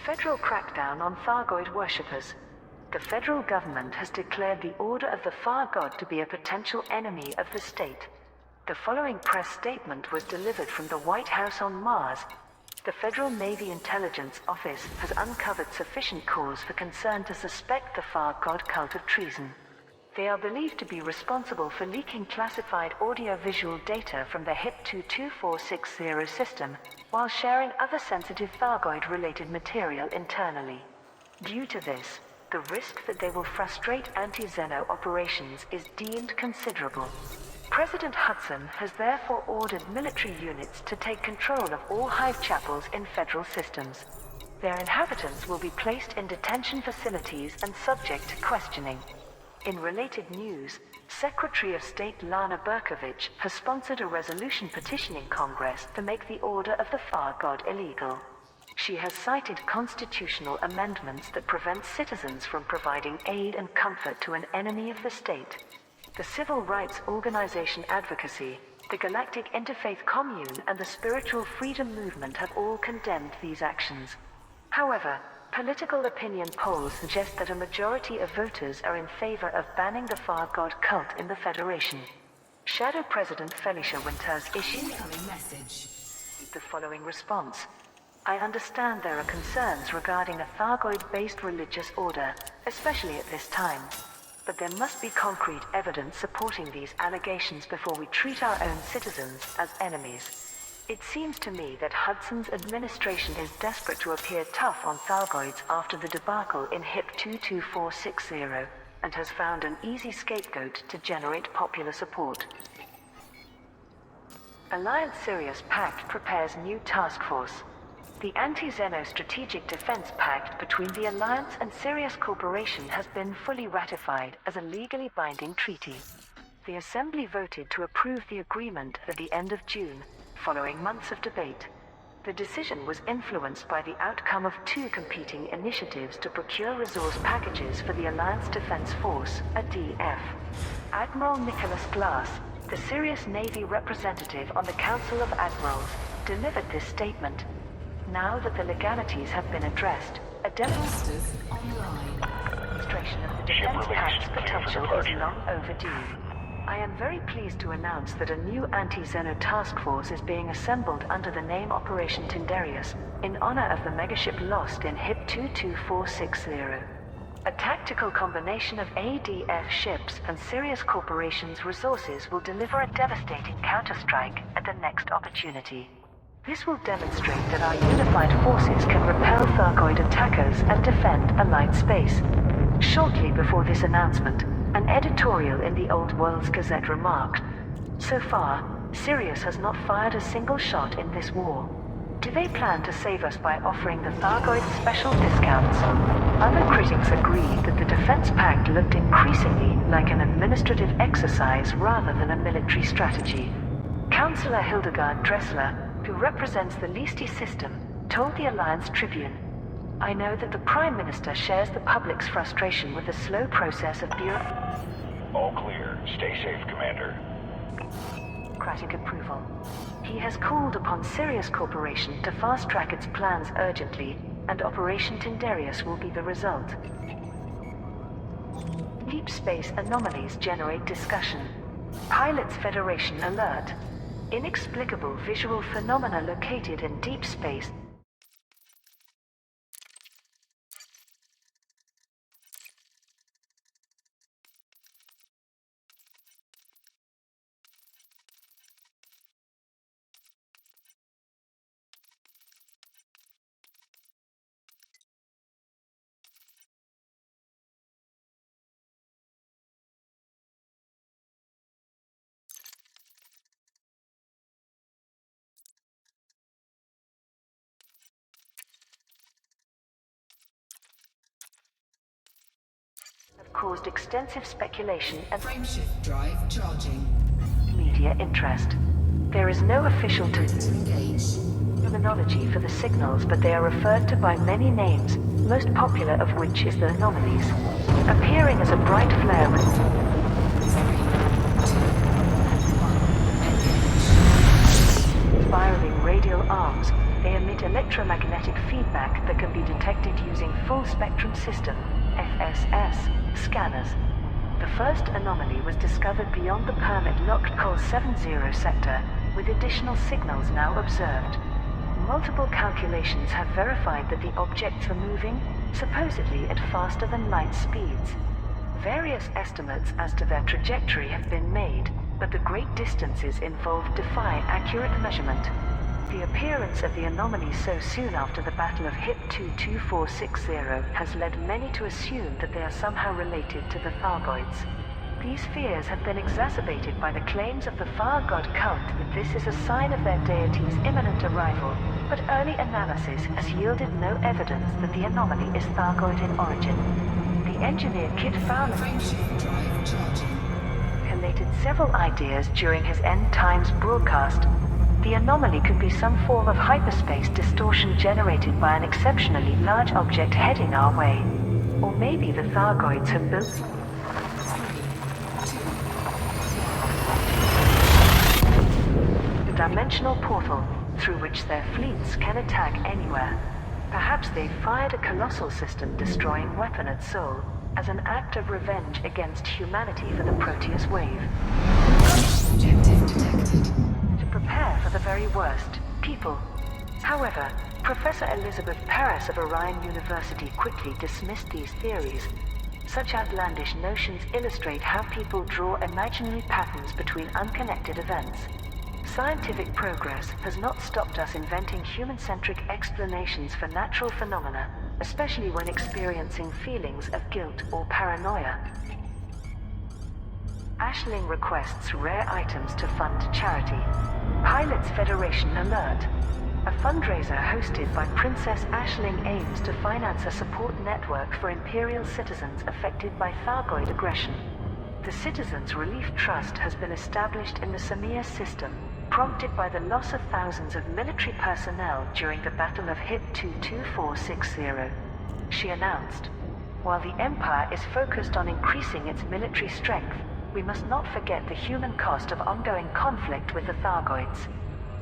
Federal crackdown on Thargoid worshippers. The federal government has declared the Order of the Far God to be a potential enemy of the state. The following press statement was delivered from the White House on Mars. The Federal Navy Intelligence Office has uncovered sufficient cause for concern to suspect the Far God cult of treason. They are believed to be responsible for leaking classified audio-visual data from the HIP-22460 system, while sharing other sensitive Thargoid-related material internally. Due to this, the risk that they will frustrate anti-Xeno operations is deemed considerable. President Hudson has therefore ordered military units to take control of all hive chapels in federal systems. Their inhabitants will be placed in detention facilities and subject to questioning. In related news, Secretary of State Lana Berkovich has sponsored a resolution petitioning Congress to make the Order of the Far God illegal. She has cited constitutional amendments that prevent citizens from providing aid and comfort to an enemy of the state. The civil rights organization Advocacy, the Galactic Interfaith Commune, and the Spiritual Freedom Movement have all condemned these actions. However, political opinion polls suggest that a majority of voters are in favor of banning the Far God cult in the Federation. Shadow President Felicia Winters issued the following response. I understand there are concerns regarding a Thargoid-based religious order, especially at this time. But there must be concrete evidence supporting these allegations before we treat our own citizens as enemies. It seems to me that Hudson's administration is desperate to appear tough on Thargoids after the debacle in HIP-22460, and has found an easy scapegoat to generate popular support. Alliance Sirius Pact prepares new task force. The Anti-Xeno Strategic Defense Pact between the Alliance and Sirius Corporation has been fully ratified as a legally binding treaty. The Assembly voted to approve the agreement at the end of June, following months of debate. The decision was influenced by the outcome of two competing initiatives to procure resource packages for the Alliance Defense Force, ADF. Admiral Nicholas Glass, the Sirius Navy representative on the Council of Admirals, delivered this statement. Now that the legalities have been addressed, a demonstration of the Defense Pact's potential is long overdue. I am very pleased to announce that a new anti-Xeno task force is being assembled under the name Operation Tindarius, in honor of the megaship lost in HIP-22460. A tactical combination of ADF ships and Sirius Corporation's resources will deliver a devastating counterstrike at the next opportunity. This will demonstrate that our unified forces can repel Thargoid attackers and defend Allied space. Shortly before this announcement, an editorial in the Old Worlds Gazette remarked, "So far, Sirius has not fired a single shot in this war. Do they plan to save us by offering the Thargoid special discounts?" Other critics agreed that the Defense Pact looked increasingly like an administrative exercise rather than a military strategy. Councillor Hildegard Dressler, who represents the Listi system, told the Alliance Tribune, "I know that the Prime Minister shares the public's frustration with the slow process of All clear. Stay safe, Commander. bureaucratic approval. He has called upon Sirius Corporation to fast-track its plans urgently, and Operation Tindarius will be the result." Deep space anomalies generate discussion. Pilots Federation alert. Inexplicable visual phenomena located in deep space. Have caused extensive speculation and Frameshift drive charging. media interest. There is no official Engage. terminology for the signals, but they are referred to by many names, most popular of which is the anomalies. Appearing as a bright flare with spiraling radial arms, they emit electromagnetic electromagnetic feedback that can be detected using full-spectrum system (FSS) scanners. The first anomaly was discovered beyond the permit-locked Col 70 sector, with additional signals now observed. Multiple calculations have verified that the objects are moving, supposedly at faster-than-light speeds. Various estimates as to their trajectory have been made, but the great distances involved defy accurate measurement. The appearance of the anomaly so soon after the Battle of HIP 22460 has led many to assume that they are somehow related to the Thargoids. These fears have been exacerbated by the claims of the Far God cult that this is a sign of their deity's imminent arrival, but early analysis has yielded no evidence that the anomaly is Thargoid in origin. The engineer Kit Fowler Frameshift drive charging. collated several ideas during his End Times broadcast. The anomaly could be some form of hyperspace distortion generated by an exceptionally large object heading our way. Or maybe the Thargoids have built a dimensional portal through which their fleets can attack anywhere. Perhaps they fired a colossal system-destroying weapon at Sol as an act of revenge against humanity for the Proteus wave. Objective detected. To prepare for the very worst, people. However, Professor Elizabeth Paris of Orion University quickly dismissed these theories. Such outlandish notions illustrate how people draw imaginary patterns between unconnected events. Scientific progress has not stopped us inventing human-centric explanations for natural phenomena, especially when experiencing feelings of guilt or paranoia. Ashling requests rare items to fund charity. Pilots Federation alert. A fundraiser hosted by Princess Ashling aims to finance a support network for Imperial citizens affected by Thargoid aggression. The Citizens Relief Trust has been established in the Samir system, prompted by the loss of thousands of military personnel during the Battle of HIP 22460. She announced, "While the Empire is focused on increasing its military strength, we must not forget the human cost of ongoing conflict with the Thargoids.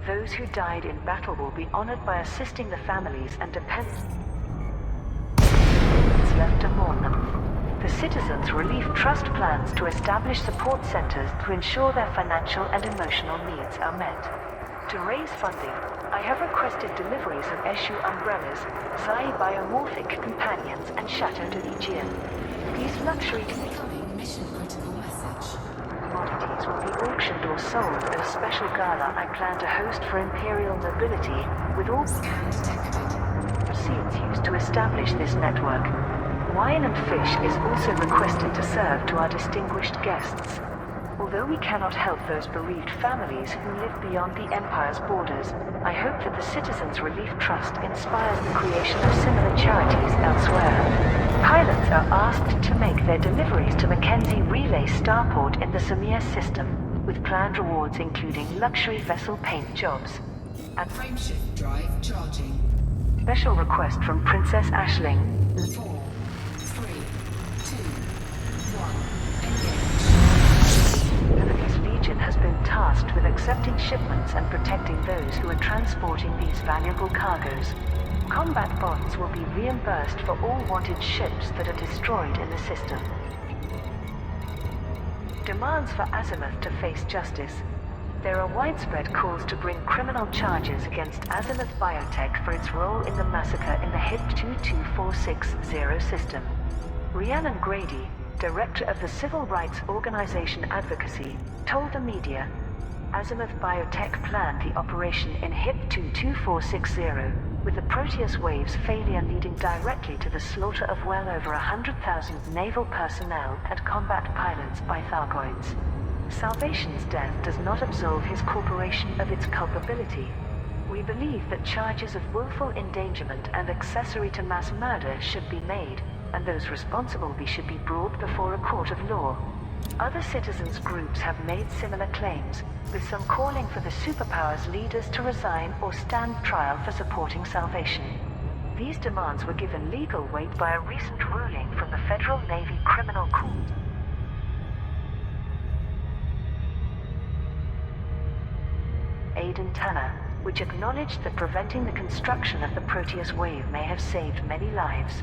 Those who died in battle will be honored by assisting the families and dependents left to mourn them." The Citizens Relief Trust plans to establish support centers to ensure their financial and emotional needs are met. To raise funding, I have requested deliveries of Eshu umbrellas, Zai biomorphic companions, and Chateau de Aegean. These luxury Incoming mission critical message. commodities will be auctioned or sold at a special gala I plan to host for Imperial nobility, with all Scan detected. proceeds used to establish this network. Wine and fish is also requested to serve to our distinguished guests. Although we cannot help those bereaved families who live beyond the Empire's borders, I hope that the Citizens Relief Trust inspires the creation of similar charities elsewhere. Pilots are asked to make their deliveries to Mackenzie Relay Starport in the Samir system, with planned rewards including luxury vessel paint jobs. And Frameshift drive charging. special request from Princess Ashling. 4, 3, 2, 1. Engage. Enemy's Legion has been tasked with accepting shipments and protecting those who are transporting these valuable cargoes. Combat bonds will be reimbursed for all wanted ships that are destroyed in the system. Demands for Azimuth to face justice. There are widespread calls to bring criminal charges against Azimuth Biotech for its role in the massacre in the HIP 22460 system. Rhiannon Grady, director of the Civil Rights Organization Advocacy, told the media, Azimuth Biotech planned the operation in HIP 22460, with the Proteus wave's failure leading directly to the slaughter of well over 100,000 naval personnel and combat pilots by Thargoids. Salvation's death does not absolve his corporation of its culpability. We believe that charges of willful endangerment and accessory to mass murder should be made, and those responsible should be brought before a court of law. Other citizens' groups have made similar claims, with some calling for the superpowers' leaders to resign or stand trial for supporting Salvation. These demands were given legal weight by a recent ruling from the Federal Navy Criminal Court. Aidan Tanner, which acknowledged that preventing the construction of the Proteus wave may have saved many lives.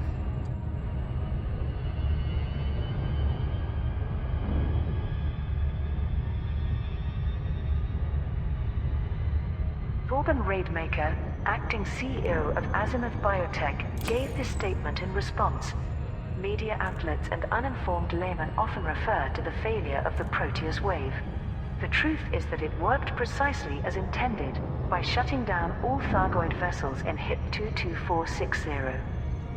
Thorben Raidmaker, acting CEO of Azimuth Biotech, gave this statement in response. Media outlets and uninformed laymen often refer to the failure of the Proteus wave. The truth is that it worked precisely as intended, by shutting down all Thargoid vessels in HIP 22460.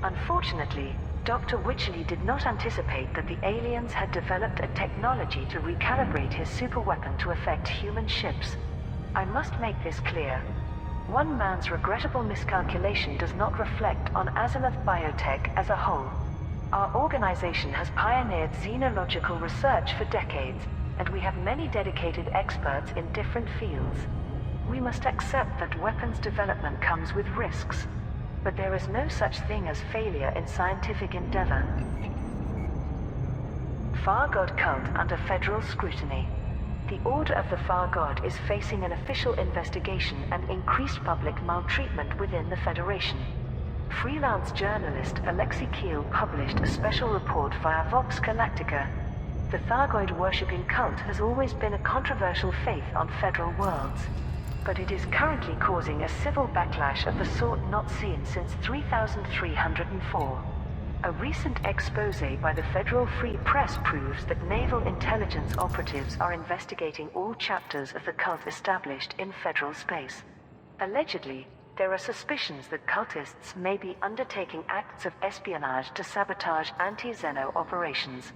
Unfortunately, Dr. Wycherley did not anticipate that the aliens had developed a technology to recalibrate his superweapon to affect human ships. I must make this clear. One man's regrettable miscalculation does not reflect on Azimuth Biotech as a whole. Our organization has pioneered xenological research for decades, and we have many dedicated experts in different fields. We must accept that weapons development comes with risks, but there is no such thing as failure in scientific endeavor. Far God cult under federal scrutiny. The Order of the Far God is facing an official investigation and increased public maltreatment within the Federation. Freelance journalist Alexei Keel published a special report via Vox Galactica. The Thargoid worshipping cult has always been a controversial faith on federal worlds, but it is currently causing a civil backlash of the sort not seen since 3304. A recent expose by the Federal Free Press proves that naval intelligence operatives are investigating all chapters of the cult established in federal space. Allegedly, there are suspicions that cultists may be undertaking acts of espionage to sabotage anti-Xeno operations.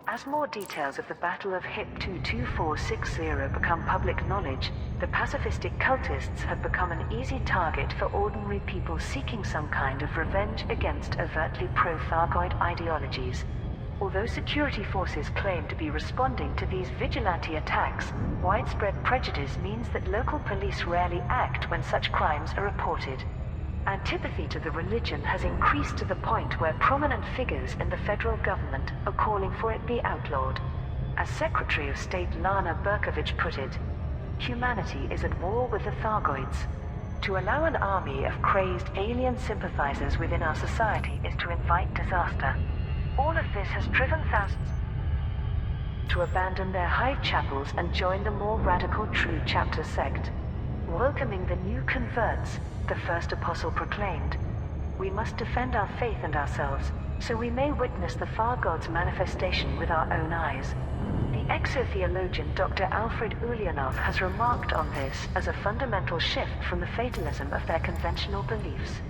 As more details of the Battle of HIP 22460 become public knowledge, the pacifistic cultists have become an easy target for ordinary people seeking some kind of revenge against overtly pro-Thargoid ideologies. Although security forces claim to be responding to these vigilante attacks, widespread prejudice means that local police rarely act when such crimes are reported. Antipathy to the religion has increased to the point where prominent figures in the federal government are calling for it be outlawed. As Secretary of State Lana Berkovich put it, humanity is at war with the Thargoids. To allow an army of crazed alien sympathizers within our society is to invite disaster. All of this has driven thousands to abandon their hive chapels and join the more radical True Chapter sect. Welcoming the new converts, the first apostle proclaimed, "We must defend our faith and ourselves, so we may witness the Far God's manifestation with our own eyes." The exotheologian Dr. Alfred Ulyanov has remarked on this as a fundamental shift from the fatalism of their conventional beliefs.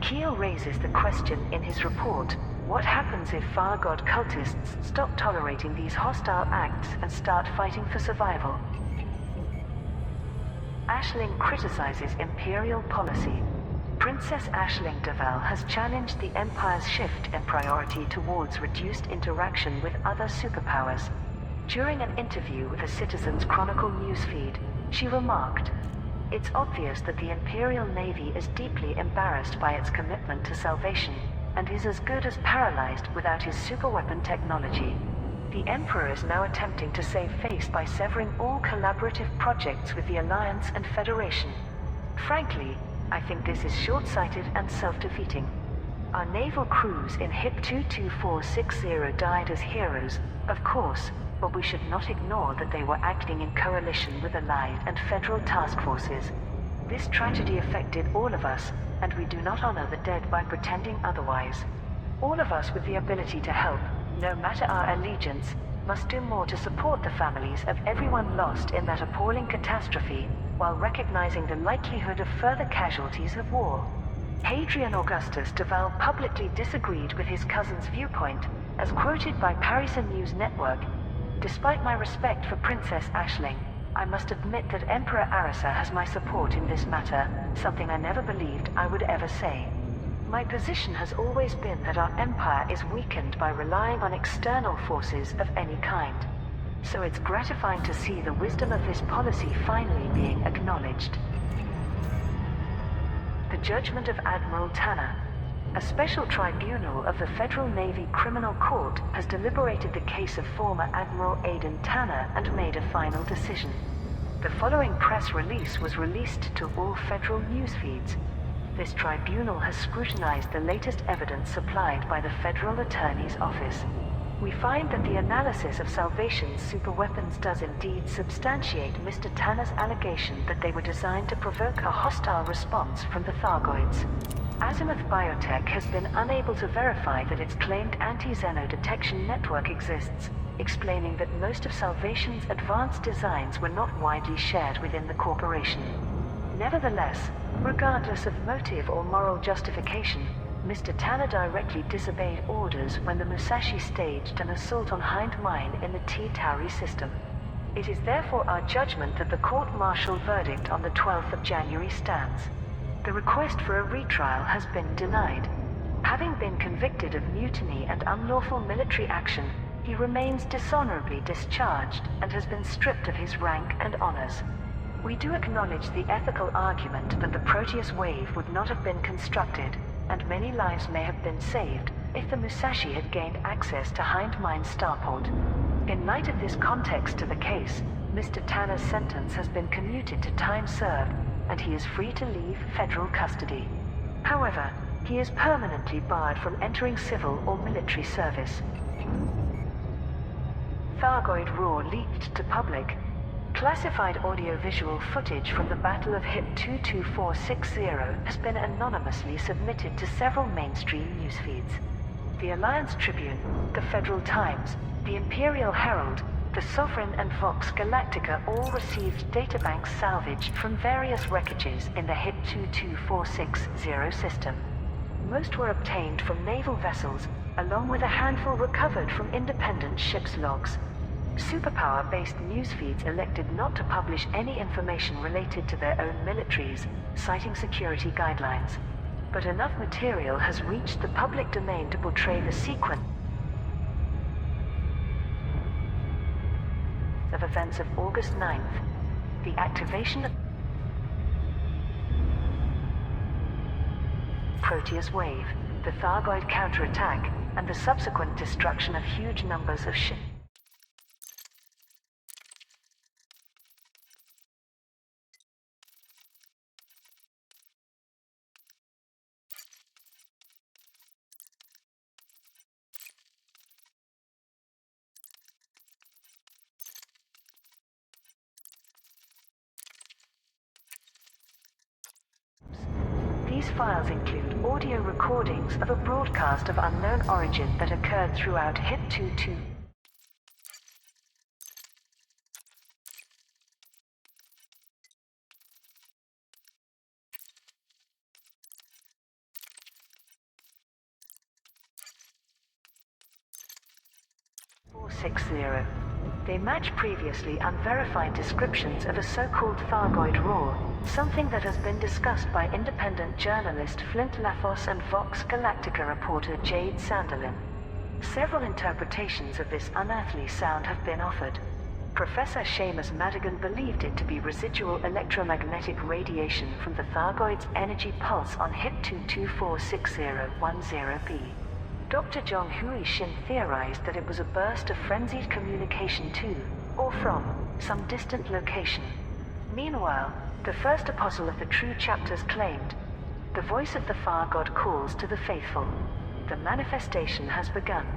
Keel raises the question in his report, what happens if Far God cultists stop tolerating these hostile acts and start fighting for survival? Aisling criticizes imperial policy. Princess Aisling Deval has challenged the Empire's shift in priority towards reduced interaction with other superpowers. During an interview with the Citizens Chronicle newsfeed, she remarked, "It's obvious that the Imperial Navy is deeply embarrassed by its commitment to salvation, and is as good as paralyzed without his superweapon technology. The Emperor is now attempting to save face by severing all collaborative projects with the Alliance and Federation. Frankly, I think this is short-sighted and self-defeating. Our naval crews in HIP 22460 died as heroes, of course, but we should not ignore that they were acting in coalition with Allied and Federal task forces. This tragedy affected all of us, and we do not honor the dead by pretending otherwise. All of us with the ability to help, no matter our allegiance, must do more to support the families of everyone lost in that appalling catastrophe, while recognizing the likelihood of further casualties of war." Hadrian Augustus Deval publicly disagreed with his cousin's viewpoint, as quoted by Parisen News Network. "Despite my respect for Princess Aisling, I must admit that Emperor Arisa has my support in this matter, something I never believed I would ever say. My position has always been that our empire is weakened by relying on external forces of any kind. So it's gratifying to see the wisdom of this policy finally being acknowledged." The judgment of Admiral Tanner. A special tribunal of the Federal Navy Criminal Court has deliberated the case of former Admiral Aidan Tanner and made a final decision. The following press release was released to all federal news feeds. This tribunal has scrutinized the latest evidence supplied by the Federal Attorney's Office. We find that the analysis of Salvation's superweapons does indeed substantiate Mr. Tanner's allegation that they were designed to provoke a hostile response from the Thargoids. Azimuth Biotech has been unable to verify that its claimed anti-Xeno detection network exists, explaining that most of Salvation's advanced designs were not widely shared within the corporation. Nevertheless, regardless of motive or moral justification, Mr. Tanner directly disobeyed orders when the Musashi staged an assault on Hind Mine in the T-Tauri system. It is therefore our judgment that the court-martial verdict on the 12th of January stands. The request for a retrial has been denied. Having been convicted of mutiny and unlawful military action, he remains dishonorably discharged and has been stripped of his rank and honors. We do acknowledge the ethical argument that the Proteus wave would not have been constructed, and many lives may have been saved, if the Musashi had gained access to Hind Mine's starport. In light of this context to the case, Mr. Tanner's sentence has been commuted to time served, and he is free to leave federal custody. However, he is permanently barred from entering civil or military service. Thargoid Raw leaked to public. Classified audiovisual footage from the Battle of HIP 22460 has been anonymously submitted to several mainstream news feeds. The Alliance Tribune, the Federal Times, the Imperial Herald, the Sovereign and Vox Galactica all received databanks salvaged from various wreckages in the HIP 22460 system. Most were obtained from naval vessels, along with a handful recovered from independent ships' logs. Superpower-based news feeds elected not to publish any information related to their own militaries, citing security guidelines. But enough material has reached the public domain to portray the sequence of events of August 9th. The activation of Proteus wave, the Thargoid counterattack, and the subsequent destruction of huge numbers of ships. These files include audio recordings of a broadcast of unknown origin that occurred throughout HIP 22. They match previously unverified descriptions of a so-called Thargoid Raw, something that has been discussed by independent journalist Flint Lafosse and Vox Galactica reporter Jade Sanderlin. Several interpretations of this unearthly sound have been offered. Professor Seamus Madigan believed it to be residual electromagnetic radiation from the Thargoid's energy pulse on HIP 2246010B. Dr. Jong Hui Shin theorized that it was a burst of frenzied communication to, or from, some distant location. Meanwhile, the first apostle of the true chapters claimed, "The voice of the Far God calls to the faithful. The manifestation has begun."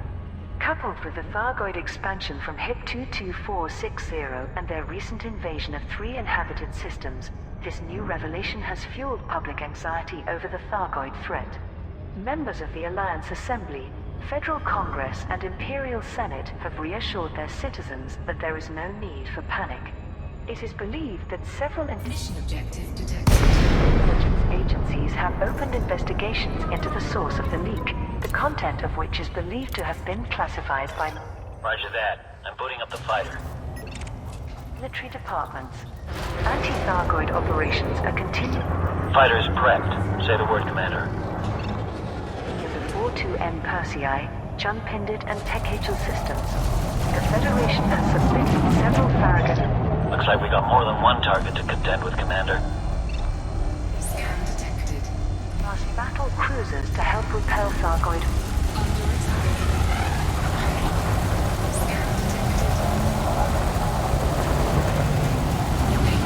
Coupled with the Thargoid expansion from HIP 22460 and their recent invasion of 3 inhabited systems, this new revelation has fueled public anxiety over the Thargoid threat. Members of the Alliance Assembly, Federal Congress, and Imperial Senate have reassured their citizens that there is no need for panic. It is believed that several Mission objective detected. intelligence agencies have opened investigations into the source of the leak, the content of which is believed to have been classified by Roger that. I'm booting up the fighter. military departments. Anti-Thargoid operations are continuing. Fighter's prepped. Say the word, Commander. The 42M Persei, Chun Pindit, and Tekachel systems. The Federation has submitted several Farragut. Looks like we got more than one target to contend with, Commander. Scan detected. Class battle cruisers to help repel Thargoid. Under attack. Scan detected. Awaiting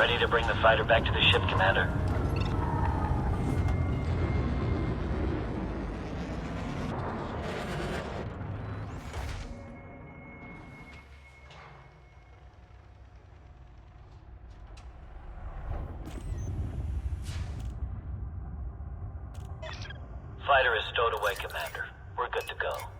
Ready to bring the fighter back to the ship, Commander? Fighter is stowed away, Commander. We're good to go.